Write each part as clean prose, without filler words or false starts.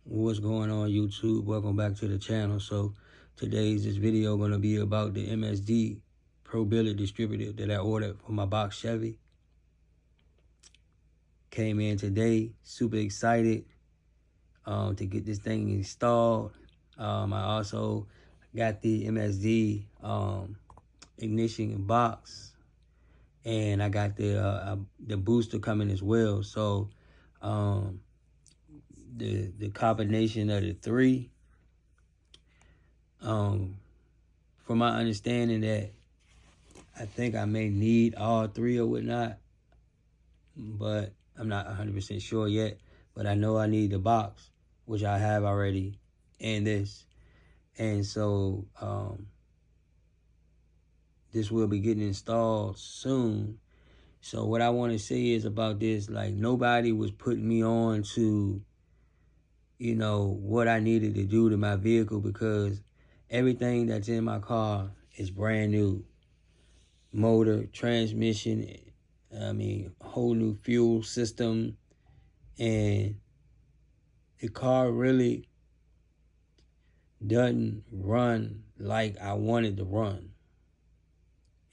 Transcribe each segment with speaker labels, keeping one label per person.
Speaker 1: What's going on, YouTube? Welcome back to the channel. So today's this video going to be about the MSD Pro Billet distributor that I ordered for my box Chevy. Came in today, super excited to get this thing installed. I also got the MSD ignition box, and I got the booster coming as well. So the combination of the three, from my understanding, that I think I may need all three or whatnot, but I'm not 100% sure yet. But I know I need the box, which I have already, and this. And so this will be getting installed soon. So what I want to say is about this, like, nobody was putting me on to, what I needed to do to my vehicle, because everything that's in my car is brand new. Motor, transmission, whole new fuel system, and the car really doesn't run like I want it to run.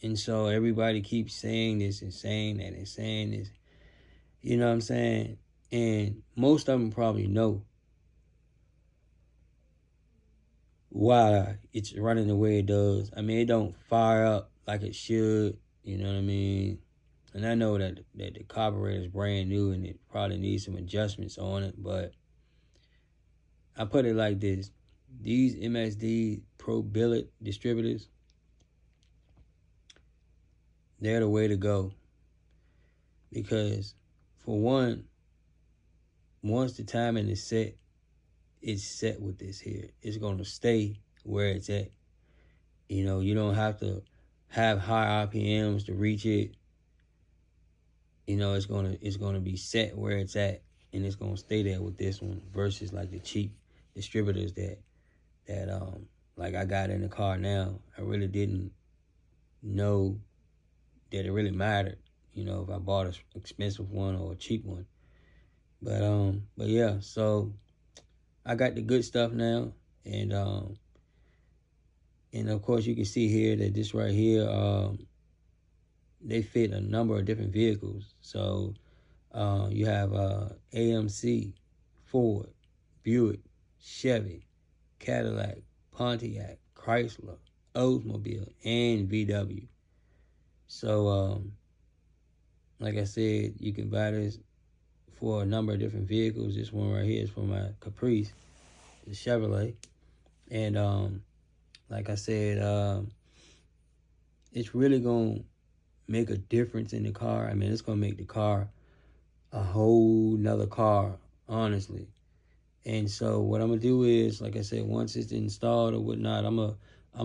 Speaker 1: And so everybody keeps saying this and saying that and saying this, you know what I'm saying? And most of them probably know why it's running the way it does. I mean, it don't fire up like it should, you know what I mean? And I know that the carburetor is brand new and it probably needs some adjustments on it, but I put it like this. These MSD Pro Billet distributors, they're the way to go. Because, for one, once the timing is set, it's set with this here. It's going to stay where it's at. You don't have to have high RPMs to reach it. It's gonna be set where it's at, and it's gonna stay there with this one, versus like the cheap distributors that like I got in the car now. I really didn't know that it really mattered, if I bought an expensive one or a cheap one. But yeah, so I got the good stuff now, and of course you can see here that this right here, they fit a number of different vehicles. So you have AMC, Ford, Buick, Chevy, Cadillac, Pontiac, Chrysler, Oldsmobile, and VW. So like I said, you can buy this for a number of different vehicles. This one right here is for my Caprice, the Chevrolet. And like I said, it's really going to make a difference in the car. I mean, it's going to make the car a whole nother car, honestly. And so what I'm going to do is, like I said, once it's installed or whatnot, I'm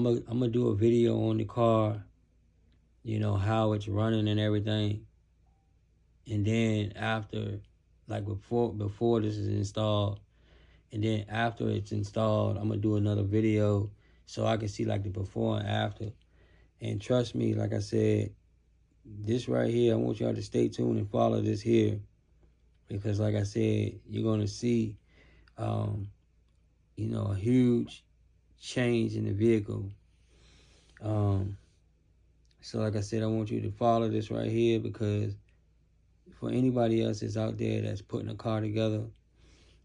Speaker 1: gonna do a video on the car, how it's running and everything. And then after, like before this is installed, and then after it's installed, I'm going to do another video so I can see like the before and after. And trust me, like I said, this right here, I want y'all to stay tuned and follow this here, because like I said, you're going to see, a huge change in the vehicle. So like I said, I want you to follow this right here, because for anybody else that's out there that's putting a car together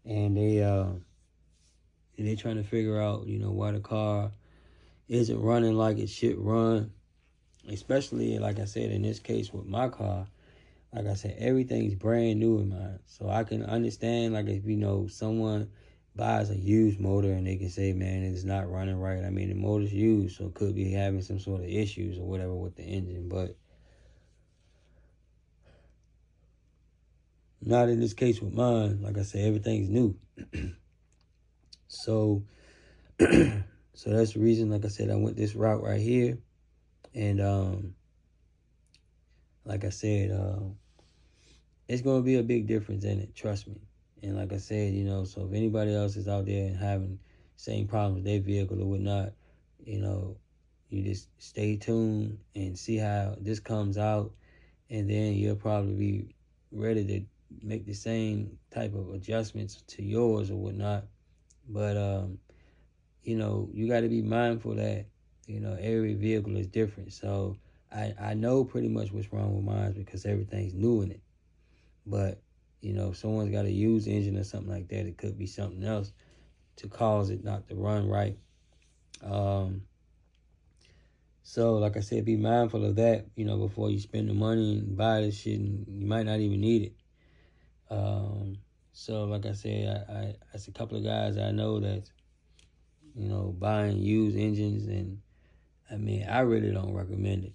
Speaker 1: and they're trying to figure out, why the car isn't running like it should run, especially, like I said, in this case with my car, like I said, everything's brand new in mine. So I can understand, like, if, someone buys a used motor and they can say, man, it's not running right. I mean, the motor's used, so it could be having some sort of issues or whatever with the engine. But not in this case with mine. Like I said, everything's new. So that's the reason, like I said, I went this route right here. And like I said, it's going to be a big difference in it, trust me. And like I said, so if anybody else is out there and having same problems with their vehicle or whatnot, you just stay tuned and see how this comes out, and then you'll probably be ready make the same type of adjustments to yours or whatnot. But you got to be mindful that every vehicle is different. So I know pretty much what's wrong with mine because everything's new in it. But if someone's got a used engine or something like that, it could be something else to cause it not to run right. So like I said, be mindful of that, before you spend the money and buy this shit, and you might not even need it. So like I said, I as a couple of guys I know that, buying used engines, and I mean, I really don't recommend it.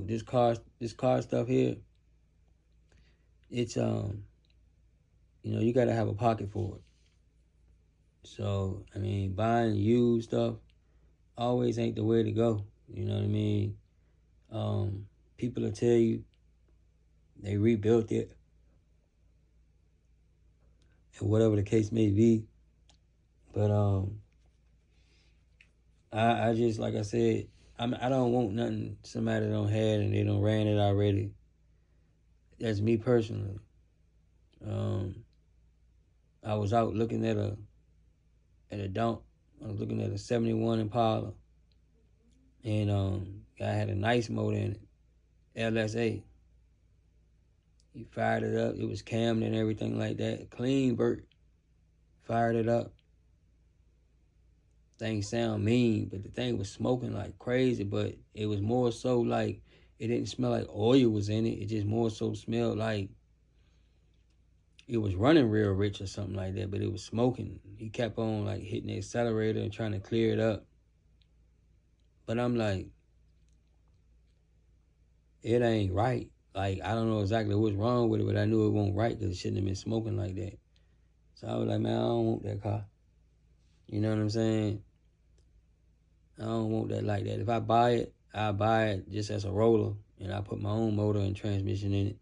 Speaker 1: This car stuff here, it's you gotta have a pocket for it. So I mean, buying used stuff always ain't the way to go. You know what I mean? People will tell you they rebuilt it, and whatever the case may be. But I just, like I said, I don't want nothing somebody don't have and they don't ran it already. That's me personally. I was out looking at a dump. I was looking at a 71 Impala, and I had a nice motor in it, LSA. He fired it up. It was cammed and everything like that. Clean Bert. Fired it up. Thing sound mean, but the thing was smoking like crazy. But it was more so like, it didn't smell like oil was in it. It just more so smelled like it was running real rich or something like that, but it was smoking. He kept on like hitting the accelerator and trying to clear it up. But I'm like, it ain't right. Like, I don't know exactly what's wrong with it, but I knew it wasn't right because it shouldn't have been smoking like that. So I was like, man, I don't want that car. You know what I'm saying? I don't want that like that. If I buy it, I buy it just as a roller, and I put my own motor and transmission in it.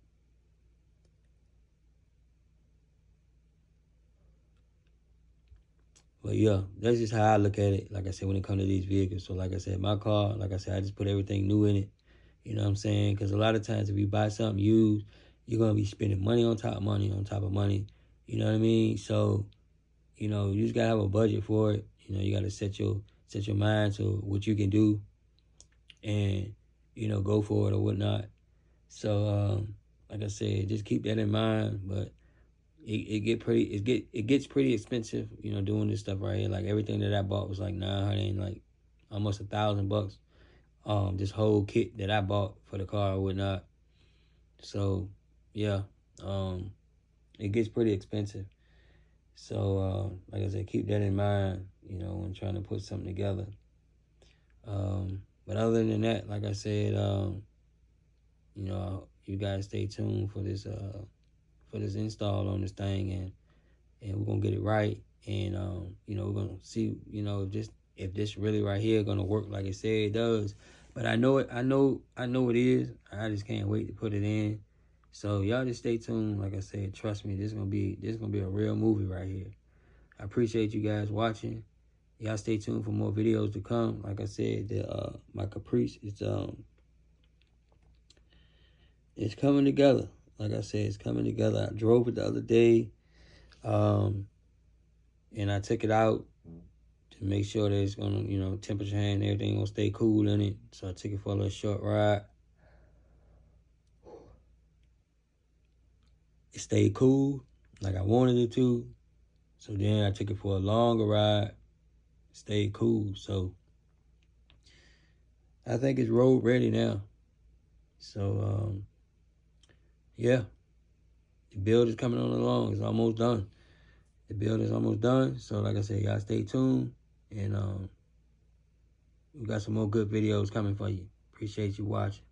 Speaker 1: But yeah, that's just how I look at it. Like I said, when it comes to these vehicles. So like I said, my car, like I said, I just put everything new in it. You know what I'm saying? Because a lot of times if you buy something used, you're going to be spending money on top of money on top of money. You know what I mean? So, you just got to have a budget for it. You got to set your mind to what you can do and, go for it or whatnot. So, like I said, just keep that in mind. But it gets pretty expensive, doing this stuff right here. Like everything that I bought was like $900 and like almost $1,000. This whole kit that I bought for the car or whatnot. So yeah, it gets pretty expensive. So like I said, keep that in mind, when trying to put something together. But other than that, like I said, you guys stay tuned for this install on this thing, and we're gonna get it right, and we're gonna see, if this really right here gonna work like it said it does. But I know it is. I just can't wait to put it in. So y'all just stay tuned. Like I said, trust me, this is gonna be a real movie right here. I appreciate you guys watching. Y'all stay tuned for more videos to come. Like I said, my Caprice it's coming together. Like I said, it's coming together. I drove it the other day, and I took it out to make sure that it's gonna, temperature and everything gonna stay cool in it. So I took it for a little short ride. It stayed cool like I wanted it to. So then I took it for a longer ride. It stayed cool. So I think it's road ready now. So yeah, the build is coming on along. It's almost done. The build is almost done. So like I said, y'all stay tuned, and we got some more good videos coming for you. Appreciate you watching.